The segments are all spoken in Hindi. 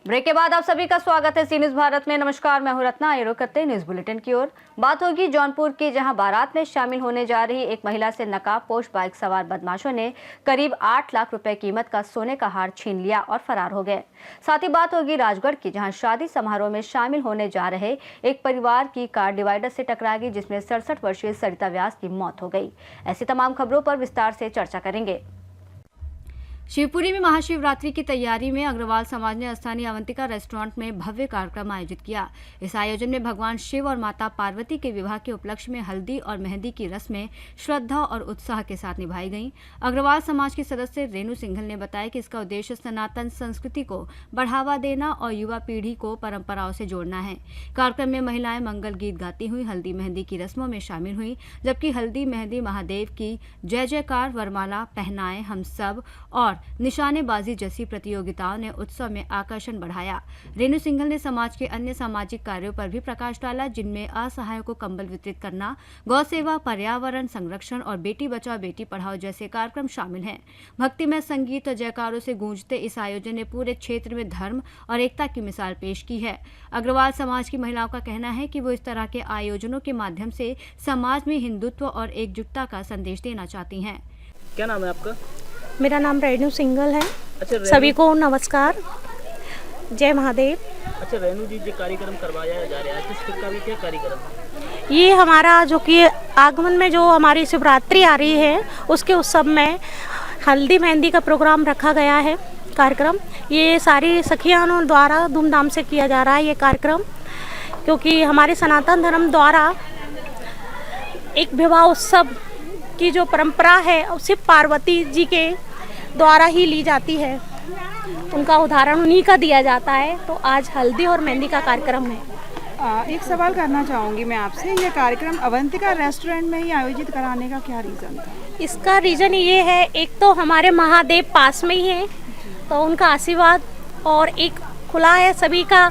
ब्रेक के बाद आप सभी का स्वागत है सी न्यूज भारत में। नमस्कार, मैं हूं रत्ना। आइए रुक करते हैं न्यूज बुलेटिन की ओर। बात होगी जौनपुर की, जहां बारात में शामिल होने जा रही एक महिला से नकाबपोश बाइक सवार बदमाशों ने करीब 8 लाख रुपए कीमत का सोने का हार छीन लिया और फरार हो गए। साथ ही बात होगी राजगढ़ की, जहां शादी समारोह में शामिल होने जा रहे एक परिवार की कार डिवाइडर से टकरा गई, जिसमें 67 वर्षीय सरिता व्यास की मौत हो गई। ऐसी तमाम खबरों पर विस्तार से चर्चा करेंगे। शिवपुरी में महाशिवरात्रि की तैयारी में अग्रवाल समाज ने स्थानीय अवंतिका रेस्टोरेंट में भव्य कार्यक्रम आयोजित किया। इस आयोजन में भगवान शिव और माता पार्वती के विवाह के उपलक्ष्य में हल्दी और मेहंदी की रस्में श्रद्धा और उत्साह के साथ निभाई गईं। अग्रवाल समाज की सदस्य रेणु सिंघल ने बताया कि इसका उद्देश्य सनातन संस्कृति को बढ़ावा देना और युवा पीढ़ी को परंपराओं से जोड़ना है। कार्यक्रम में महिलाएं मंगल गीत गाती हुई हल्दी मेहंदी की रस्मों में शामिल हुई, जबकि हल्दी मेहंदी महादेव की जय जयकार, वरमाला पहनाए हम सब और निशानेबाजी जैसी प्रतियोगिताओं ने उत्सव में आकर्षण बढ़ाया। रेणु सिंघल ने समाज के अन्य सामाजिक कार्यों पर भी प्रकाश डाला, जिनमें असहायों को कंबल वितरित करना, गौ सेवा, पर्यावरण संरक्षण और बेटी बचाओ बेटी पढ़ाओ जैसे कार्यक्रम शामिल हैं। भक्तिमय संगीत और जयकारों से गूंजते इस आयोजन ने पूरे क्षेत्र में धर्म और एकता की मिसाल पेश की है। अग्रवाल समाज की महिलाओं का कहना है कि वो इस तरह के आयोजनों के माध्यम से समाज में हिंदुत्व और एकजुटता का संदेश देना चाहती हैं। क्या नाम है आपका? मेरा नाम रेणु सिंघल है। अच्छा, सभी को नमस्कार, जय महादेव। अच्छा, रेणु जी जो कार्यक्रम करवाया जा रहा है, किस प्रकार का क्या कार्यक्रम है? ये हमारा जो कि आगमन में जो हमारी शिवरात्रि आ रही है, उसके उत्सव में हल्दी मेहंदी का प्रोग्राम रखा गया है। कार्यक्रम ये सारी सखियानों द्वारा धूमधाम से किया जा रहा है ये कार्यक्रम, क्योंकि हमारे सनातन धर्म द्वारा एक विवाह उत्सव की जो परंपरा है सिर्फ पार्वती जी के द्वारा ही ली जाती है, उनका उदाहरण उन्हीं का दिया जाता है। तो आज हल्दी और मेहंदी का कार्यक्रम है। एक सवाल करना चाहूँगी मैं आपसे, ये कार्यक्रम अवंतिका रेस्टोरेंट में ही आयोजित कराने का क्या रीज़न था? इसका रीज़न ये है, एक तो हमारे महादेव पास में ही हैं, तो उनका आशीर्वाद और एक खुला है सभी का,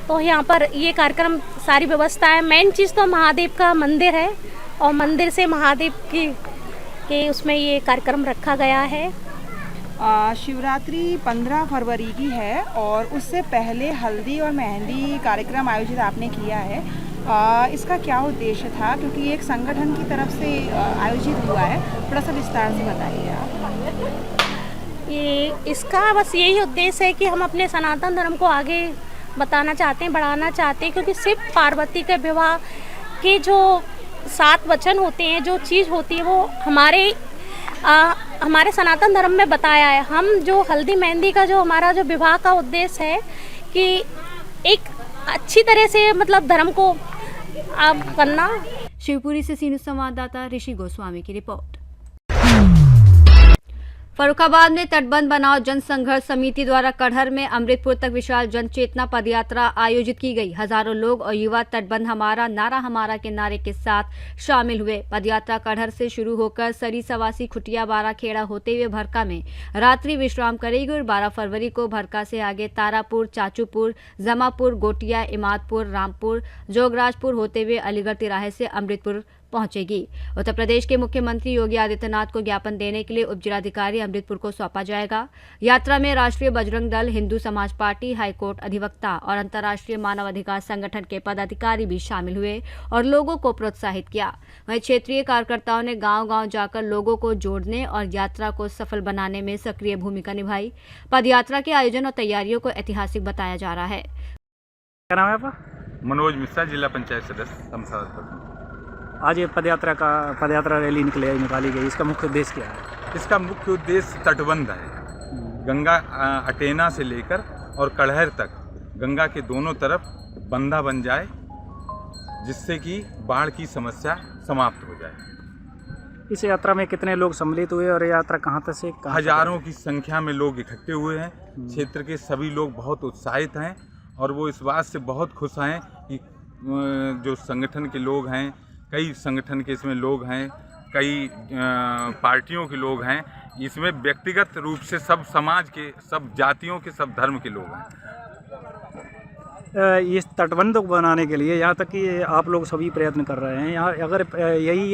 तो यहाँ पर ये कार्यक्रम सारी व्यवस्था है। मेन चीज़ तो महादेव का मंदिर है और मंदिर से महादेव के उसमें ये कार्यक्रम रखा गया है। शिवरात्रि 15 फरवरी की है और उससे पहले हल्दी और मेहंदी कार्यक्रम आयोजित आपने किया है। इसका क्या उद्देश्य था, क्योंकि ये एक संगठन की तरफ से आयोजित हुआ है, थोड़ा सा विस्तार से बताइए आप। ये इसका बस यही उद्देश्य है कि हम अपने सनातन धर्म को आगे बताना चाहते हैं, बढ़ाना चाहते हैं, क्योंकि सिर्फ पार्वती के विवाह के जो 7 वचन होते हैं, जो चीज़ होती है, वो हमारे सनातन धर्म में बताया है। हम जो हल्दी मेहंदी का जो हमारा जो विवाह का उद्देश्य है कि एक अच्छी तरह से मतलब धर्म को करना। शिवपुरी से सी न्यूज संवाददाता ऋषि गोस्वामी की रिपोर्ट। फर्रुखाबाद में तटबंध बनाओ जन संघर्ष समिति द्वारा कड़हर में अमृतपुर तक विशाल जन चेतना पदयात्रा आयोजित की गई। हजारों लोग और युवा तटबंध हमारा नारा हमारा के नारे के साथ शामिल हुए। पदयात्रा कड़हर से शुरू होकर सरी सवासी खुटिया बारा खेड़ा होते हुए भरका में रात्रि विश्राम करेगी और 12 फरवरी को भरका से आगे तारापुर, चाचूपुर, जमापुर, गोटिया, इमादपुर, रामपुर, जोगराजपुर होते हुए अलीगढ़ तिराहे से अमृतपुर पहुंचेगी। उत्तर प्रदेश के मुख्यमंत्री योगी आदित्यनाथ को ज्ञापन देने के लिए उप जिलाधिकारी अमृतपुर को सौंपा जाएगा। यात्रा में राष्ट्रीय बजरंग दल, हिंदू समाज पार्टी, हाईकोर्ट अधिवक्ता और अंतर्राष्ट्रीय मानवाधिकार संगठन के पदाधिकारी भी शामिल हुए और लोगों को प्रोत्साहित किया। वहीं क्षेत्रीय कार्यकर्ताओं ने गांव-गांव जाकर लोगों को जोड़ने और यात्रा को सफल बनाने में सक्रिय भूमिका निभाई। पदयात्रा के आयोजन और तैयारियों को ऐतिहासिक बताया जा रहा है। क्या नाम है आपका? मनोज मिश्रा, जिला पंचायत सदस्य शमशाबाद। आज ये पदयात्रा रैली निकाली गई, इसका मुख्य उद्देश्य क्या है? इसका मुख्य उद्देश्य तटबंध है। गंगा अटेना से लेकर और कड़हर तक गंगा के दोनों तरफ बंधा बन जाए, जिससे कि बाढ़ की समस्या समाप्त हो जाए। इस यात्रा में कितने लोग सम्मिलित हुए और यात्रा कहाँ तक से कहाँ? हजारों की संख्या में लोग इकट्ठे हुए हैं। क्षेत्र के सभी लोग बहुत उत्साहित हैं और वो इस बात से बहुत खुश हैं कि जो संगठन के लोग हैं, कई संगठन के इसमें लोग हैं, कई पार्टियों के लोग हैं, इसमें व्यक्तिगत रूप से सब समाज के, सब जातियों के, सब धर्म के लोग हैं। इस तटबंध को बनाने के लिए यहाँ तक कि आप लोग सभी प्रयत्न कर रहे हैं। यहाँ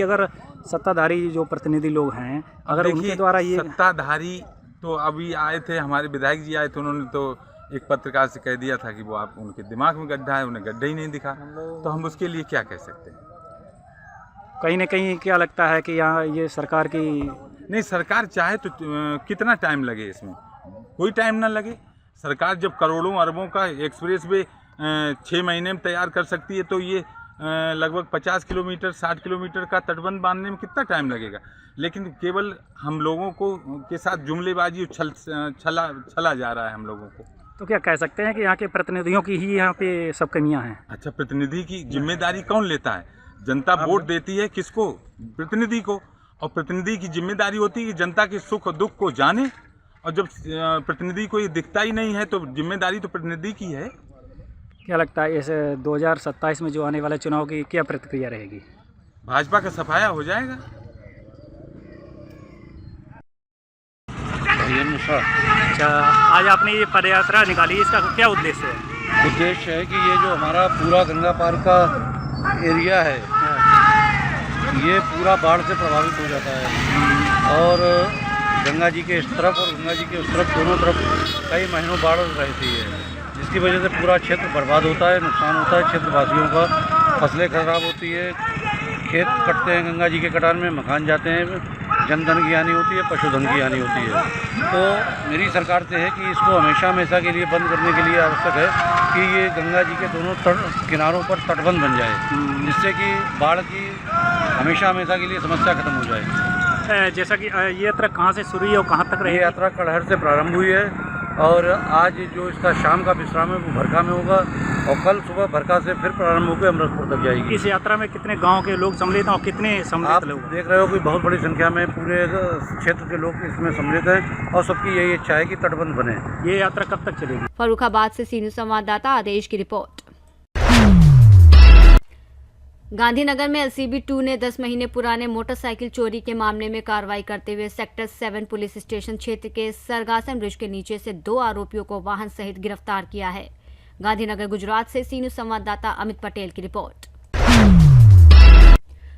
अगर सत्ताधारी जो प्रतिनिधि लोग हैं, अगर उनके द्वारा ये सत्ताधारी तो अभी आए थे, हमारे विधायक जी आए थे, उन्होंने तो एक पत्रकार से कह दिया था कि वो आप उनके दिमाग में गड्ढा है, उन्हें गड्ढा ही नहीं दिखा, तो हम उसके लिए क्या कह सकते हैं। कहीं ना कहीं क्या लगता है कि यहाँ ये सरकार की नहीं, सरकार चाहे तो कितना टाइम लगे, इसमें कोई टाइम ना लगे। सरकार जब करोड़ों अरबों का एक्सप्रेस वे 6 महीने में तैयार कर सकती है, तो ये लगभग 50 किलोमीटर 60 किलोमीटर का तटबंध बांधने में कितना टाइम लगेगा। लेकिन केवल हम लोगों को के साथ जुमलेबाजी छला जा रहा है हम लोगों को। तो क्या कह सकते हैं कि यहाँ के प्रतिनिधियों की ही यहाँ पे सब कमियाँ हैं। अच्छा, प्रतिनिधि की जिम्मेदारी कौन लेता है? जनता वोट देती है किसको? प्रतिनिधि को। और प्रतिनिधि की जिम्मेदारी होती है कि जनता के सुख और दुख को जाने, और जब प्रतिनिधि को ये दिखता ही नहीं है तो जिम्मेदारी तो प्रतिनिधि की है। क्या लगता है इस 2027 में जो आने वाले चुनाव की क्या प्रतिक्रिया रहेगी? भाजपा का सफाया हो जाएगा। अच्छा, आज आपने ये पदयात्रा निकाली, इसका क्या उद्देश्य है? उद्देश्य है कि ये जो हमारा पूरा गंगा पार का एरिया है, ये पूरा बाढ़ से प्रभावित हो जाता है, और गंगा जी के इस तरफ और गंगा जी के उस तरफ दोनों तरफ कई महीनों बाढ़ रहती है, जिसकी वजह से पूरा क्षेत्र बर्बाद होता है, नुकसान होता है क्षेत्रवासियों का, फसलें खराब होती है, खेत कटते हैं गंगा जी के कटान में, मकान जाते हैं, जनधन की हानि होती है, पशुधन की हानि होती है। तो मेरी सरकार से है कि इसको हमेशा के लिए बंद करने के लिए आवश्यक है कि ये गंगा जी के दोनों किनारों पर तटबंध बन जाए, जिससे कि बाढ़ की हमेशा के लिए समस्या खत्म हो जाए। जैसा कि ये यात्रा कहाँ से शुरू हुई और कहाँ तक रही? ये यात्रा कड़हर से प्रारंभ हुई है, और आज जो इसका शाम का विश्राम है वो भरका में होगा, और कल सुबह भरका से फिर प्रारंभ होकर अमृतपुर तक जाएगी। इस यात्रा में कितने गांव के लोग सम्मिलित हैं और कितने सम्मिलित आप लोग? देख रहे हो कि बहुत बड़ी संख्या में पूरे क्षेत्र के लोग इसमें सम्मिलित हैं, और सबकी यही इच्छा है कि तटबंध बने। ये यात्रा कब तक चलेगी? फर्रुखाबाद से सी न्यूज़ संवाददाता आदेश की रिपोर्ट। गांधीनगर में LCB 2 ने 10 महीने पुराने मोटरसाइकिल चोरी के मामले में कार्रवाई करते हुए सेक्टर 7 पुलिस स्टेशन क्षेत्र के सरगासन ब्रिज के नीचे से 2 आरोपियों को वाहन सहित गिरफ्तार किया है। गांधीनगर गुजरात से सी न्यूज़ संवाददाता अमित पटेल की रिपोर्ट।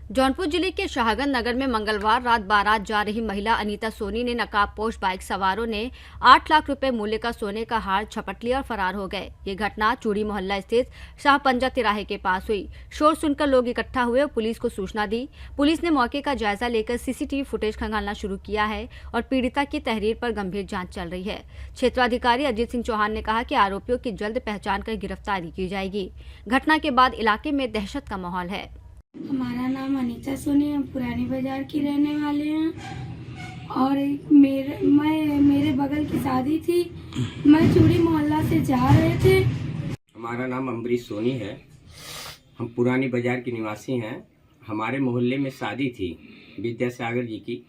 जौनपुर जिले के शाहगंज नगर में मंगलवार रात बारात जा रही महिला अनीता सोनी ने नकाबपोश बाइक सवारों ने 8 लाख रुपए मूल्य का सोने का हार झपट लिया और फरार हो गए। ये घटना चूड़ी मोहल्ला स्थित शाहपंजा तिराहे के पास हुई। शोर सुनकर लोग इकट्ठा हुए और पुलिस को सूचना दी। पुलिस ने मौके का जायजा लेकर CCTV फुटेज खंगालना शुरू किया है और पीड़िता की तहरीर पर गंभीर जाँच चल रही है। क्षेत्राधिकारी अजीत सिंह चौहान ने कहा कि आरोपियों की जल्द पहचान कर गिरफ्तारी की जाएगी। घटना के बाद इलाके में दहशत का माहौल है। हमारा नाम अनीता सोनी, हम पुरानी बाजार की रहने वाले हैं, और मेरे बगल की शादी थी, मैं चूड़ी मोहल्ला से जा रहे थे। हमारा नाम अम्बरीश सोनी है, हम पुरानी बाजार के निवासी हैं। हमारे मोहल्ले में शादी थी विद्यासागर जी की।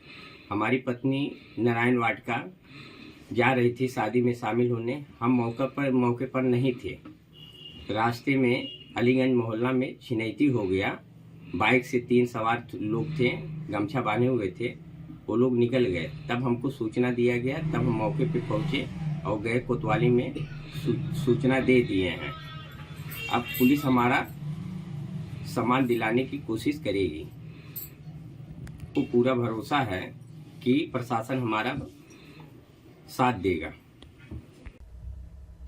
हमारी पत्नी नारायण वाटिका जा रही थी शादी में शामिल होने। हम मौके पर नहीं थे। रास्ते में अलीगंज मोहल्ला में छिनैती हो गया। बाइक से 3 सवार लोग थे, गमछा बांधे हुए थे, वो लोग निकल गए। तब हमको सूचना दिया गया, तब हम मौके पे पहुंचे और गए कोतवाली में सूचना दे दिए हैं। अब पुलिस हमारा सामान दिलाने की कोशिश करेगी। को पूरा भरोसा है कि प्रशासन हमारा साथ देगा।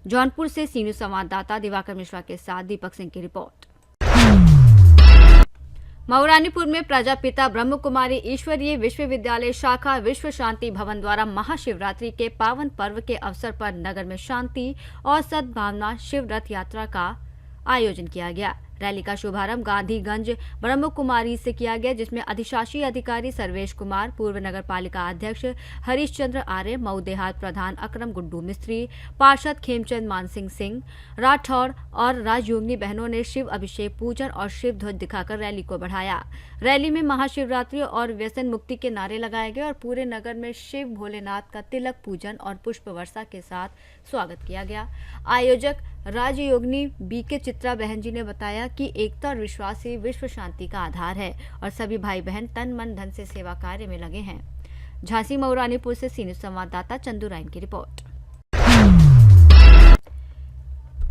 जौनपुर से सी न्यूज़ संवाददाता दिवाकर मिश्रा के साथ दीपक सिंह की रिपोर्ट। मऊरानीपुर में प्रजापिता ब्रह्म कुमारी ईश्वरीय विश्वविद्यालय शाखा विश्व शांति भवन द्वारा महाशिवरात्रि के पावन पर्व के अवसर पर नगर में शांति और सद्भावना शिव रथ यात्रा का आयोजन किया गया। रैली का शुभारंभ गांधीगंज ब्रह्म कुमारी से किया गया, जिसमें अधिशासी अधिकारी सर्वेश कुमार, पूर्व नगर पालिका अध्यक्ष हरीश चंद्र आर्य, मऊ देहात प्रधान अकरम गुड्डू मिस्त्री, पार्षद खेमचंद मानसिंह सिंह राठौर और राजयोगिनी बहनों ने शिव अभिषेक पूजन और शिव ध्वज दिखाकर रैली को बढ़ाया। रैली में महाशिवरात्रि और व्यसन मुक्ति के नारे लगाए गए और पूरे नगर में शिव भोलेनाथ का तिलक पूजन और पुष्प वर्षा के साथ स्वागत किया गया। आयोजक राजयोगिनी BK चित्रा बहन जी ने बताया कि एकता और विश्वास ही विश्व शांति का आधार है और सभी भाई बहन तन मन धन से सेवा कार्य में लगे हैं। झांसी मऊरानीपुर से सी न्यूज़ संवाददाता चंदू राइन की रिपोर्ट।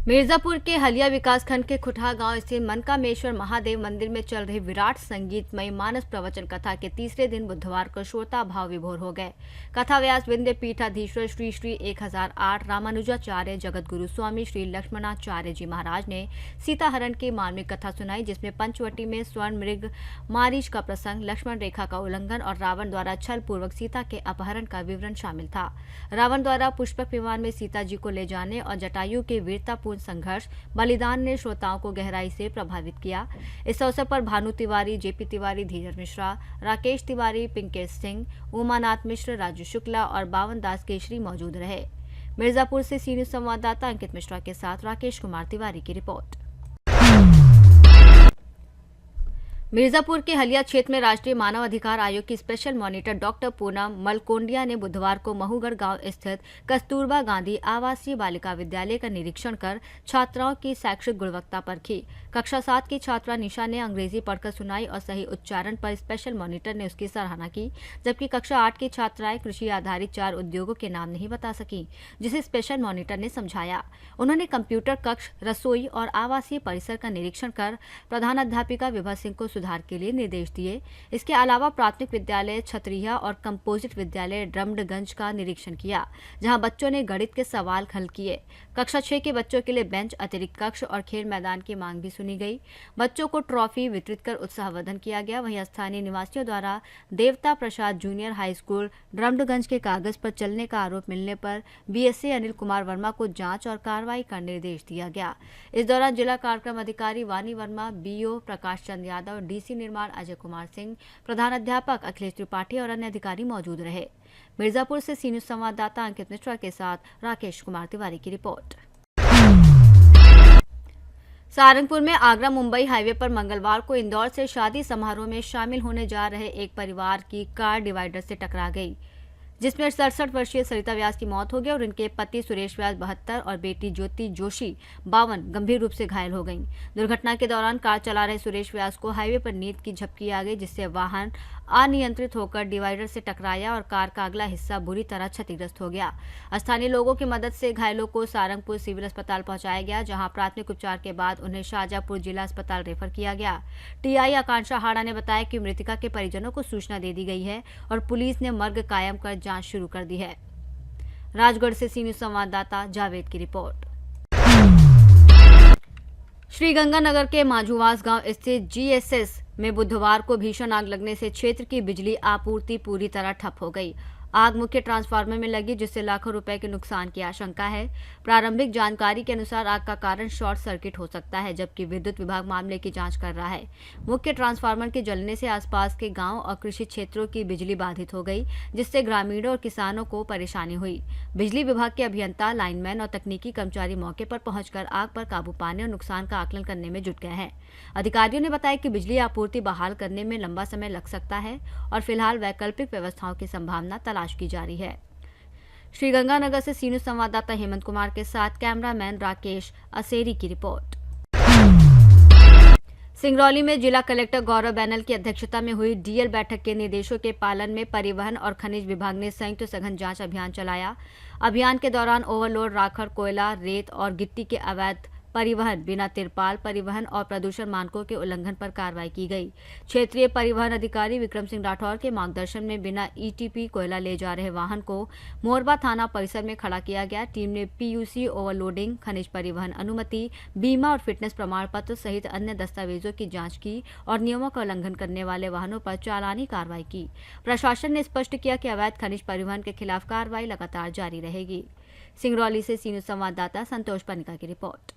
मिर्जापुर के हलिया विकासखंड के खुटहा गांव स्थित मनकामेश्वर महादेव मंदिर में चल रही विराट संगीतमय मानस प्रवचन कथा के तीसरे दिन बुधवार को श्रोता भाव विभोर हो गए। कथा व्यास विंध्य पीठाधीश्वर श्री श्री 1008 रामानुजाचार्य जगत गुरु स्वामी श्री लक्ष्मणाचार्य जी महाराज ने सीताहरण की मार्मिक कथा सुनाई, जिसमें पंचवटी में स्वर्ण मृग मारीच का प्रसंग, लक्ष्मण रेखा का उल्लंघन और रावण द्वारा छल पूर्वक सीता के अपहरण का विवरण शामिल था। रावण द्वारा पुष्पक विमान में सीता जी को ले जाने और जटायु के वीरतापूर्ण संघर्ष बलिदान ने श्रोताओं को गहराई से प्रभावित किया। इस अवसर पर भानु तिवारी, जेपी तिवारी, धीरज मिश्रा, राकेश तिवारी, पिंकेश सिंह, उमानाथ मिश्र, राजू शुक्ला और बावन दास केशरी मौजूद रहे। मिर्जापुर से सी न्यूज संवाददाता अंकित मिश्रा के साथ राकेश कुमार तिवारी की रिपोर्ट। मिर्जापुर के हलिया क्षेत्र में राष्ट्रीय मानव अधिकार आयोग की स्पेशल मॉनिटर डॉक्टर पूनम मलकोंडिया ने बुधवार को महूगढ़ गांव स्थित कस्तूरबा गांधी आवासीय बालिका विद्यालय का निरीक्षण कर छात्राओं की शैक्षिक गुणवत्ता परखी। कक्षा 7 की छात्रा निशा ने अंग्रेजी पढ़कर सुनाई और सही उच्चारण पर स्पेशल मॉनिटर ने उसकी सराहना की, जबकि कक्षा 8 की छात्राएं कृषि आधारित 4 उद्योगों के नाम नहीं बता सकी, जिसे स्पेशल मॉनिटर ने समझाया। उन्होंने कंप्यूटर कक्ष, रसोई और आवासीय परिसर का निरीक्षण कर प्रधानाध्यापिका विभा सिंह को सुधार के लिए निर्देश दिए। इसके अलावा प्राथमिक विद्यालय छतरिया और कंपोजिट विद्यालय ड्रम्डगंज का निरीक्षण किया, जहां बच्चों ने गणित के सवाल हल किए। कक्षा 6 के बच्चों के लिए बेंच, अतिरिक्त कक्ष और खेल मैदान की मांग भी सुनी गई। बच्चों को ट्रॉफी वितरित कर उत्साहवर्धन किया गया। वहीं स्थानीय निवासियों द्वारा देवता प्रसाद जूनियर हाई स्कूल ड्रम्डगंज के कागज पर चलने का आरोप मिलने पर बीएसए अनिल कुमार वर्मा को जांच और कार्रवाई का निर्देश दिया गया। इस दौरान जिला कार्यक्रम अधिकारी वानी वर्मा, बीओ प्रकाश चंद यादव, डीसी निर्माण अजय कुमार सिंह, प्रधानाध्यापक अखिलेश त्रिपाठी और अन्य अधिकारी मौजूद रहे। मिर्जापुर से सी न्यूज संवाददाता अंकित मिश्रा के साथ राकेश कुमार तिवारी की रिपोर्ट। सहारनपुर में आगरा मुंबई हाईवे पर मंगलवार को इंदौर से शादी समारोह में शामिल होने जा रहे एक परिवार की कार डिवाइडर से टकरा गई, जिसमें 67 वर्षीय सरिता व्यास की मौत हो गई और उनके पति सुरेश व्यास 72 और बेटी ज्योति जोशी 52 गंभीर रूप से घायल हो गईं। दुर्घटना के दौरान कार चला रहे सुरेश व्यास को हाईवे पर नींद की झपकी आ गई, जिससे वाहन अनियंत्रित होकर डिवाइडर से टकराया और कार का अगला हिस्सा बुरी तरह क्षतिग्रस्त हो गया। स्थानीय लोगों की मदद से घायलों को सहारनपुर सिविल अस्पताल पहुंचाया गया, जहां प्राथमिक उपचार के बाद उन्हें शाहजहांपुर जिला अस्पताल रेफर किया गया। टीआई आकांक्षा हाड़ा ने बताया कि मृतका के परिजनों को सूचना दे दी गई है और पुलिस ने मर्ग कायम कर जांच शुरू कर दी है। राजगढ़ से सी न्यूज संवाददाता जावेद की रिपोर्ट। श्रीगंगानगर के मांझूवास गांव स्थित जीएसएस में बुधवार को भीषण आग लगने से क्षेत्र की बिजली आपूर्ति पूरी तरह ठप हो गई। आग मुख्य ट्रांसफार्मर में लगी, जिससे लाखों रुपए के नुकसान की आशंका है। प्रारंभिक जानकारी के अनुसार आग का कारण शॉर्ट सर्किट हो सकता है, जबकि विद्युत विभाग मामले की जांच कर रहा है। मुख्य ट्रांसफार्मर के जलने से आसपास के गांव और कृषि क्षेत्रों की बिजली बाधित हो गई, जिससे ग्रामीणों और किसानों को परेशानी हुई। बिजली विभाग के अभियंता, लाइनमैन और तकनीकी कर्मचारी मौके पर पहुंचकर आग पर काबू पाने और नुकसान का आकलन करने में जुट गए हैं। अधिकारियों ने बताया कि बिजली आपूर्ति बहाल करने में लंबा समय लग सकता है और फिलहाल वैकल्पिक व्यवस्थाओं की संभावना तलाश की जा रही है। श्रीगंगानगर से सी न्यूज संवाददाता हेमंत कुमार के साथ कैमरामैन राकेश असेरी की रिपोर्ट। सिंगरौली में जिला कलेक्टर गौरव बैनल की अध्यक्षता में हुई डीएल बैठक के निर्देशों के पालन में परिवहन और खनिज विभाग ने संयुक्त सघन जांच अभियान चलाया। अभियान के दौरान ओवरलोड राखर, कोयला, रेत और गिट्टी के अवैध परिवहन, बिना तिरपाल परिवहन और प्रदूषण मानकों के उल्लंघन पर कार्रवाई की गई। क्षेत्रीय परिवहन अधिकारी विक्रम सिंह राठौर के मार्गदर्शन में बिना ईटीपी कोयला ले जा रहे वाहन को मोरबा थाना परिसर में खड़ा किया गया। टीम ने पीयूसी, ओवरलोडिंग, खनिज परिवहन अनुमति, बीमा और फिटनेस प्रमाण पत्र सहित अन्य दस्तावेजों की जांच की और नियमों का उल्लंघन करने वाले वाहनों पर चालानी कार्रवाई की। प्रशासन ने स्पष्ट किया कि अवैध खनिज परिवहन के खिलाफ कार्रवाई लगातार जारी रहेगी। सिंगरौली से सी न्यूज संवाददाता संतोष पनिका की रिपोर्ट।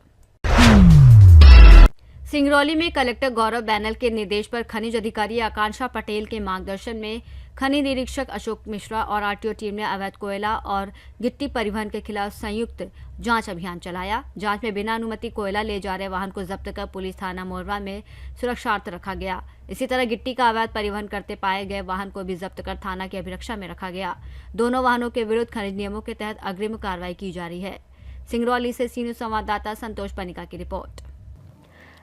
सिंगरौली में कलेक्टर गौरव बैनल के निर्देश पर खनिज अधिकारी आकांक्षा पटेल के मार्गदर्शन में खनिज निरीक्षक अशोक मिश्रा और आरटीओ टीम ने अवैध कोयला और गिट्टी परिवहन के खिलाफ संयुक्त जांच अभियान चलाया। जांच में बिना अनुमति कोयला ले जा रहे वाहन को जब्त कर पुलिस थाना मोरबा में सुरक्षार्थ रखा गया। इसी तरह गिट्टी का अवैध परिवहन करते पाए गए वाहन को भी जब्त कर थाना की अभिरक्षा में रखा गया। दोनों वाहनों के विरुद्ध खनिज नियमों के तहत अग्रिम कार्रवाई की जा रही है। सिंगरौली से सी न्यूज संवाददाता संतोष पनिका की रिपोर्ट।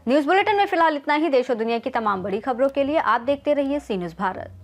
न्यूज बुलेटिन में फिलहाल इतना ही। देश और दुनिया की तमाम बड़ी खबरों के लिए आप देखते रहिए सी न्यूज भारत।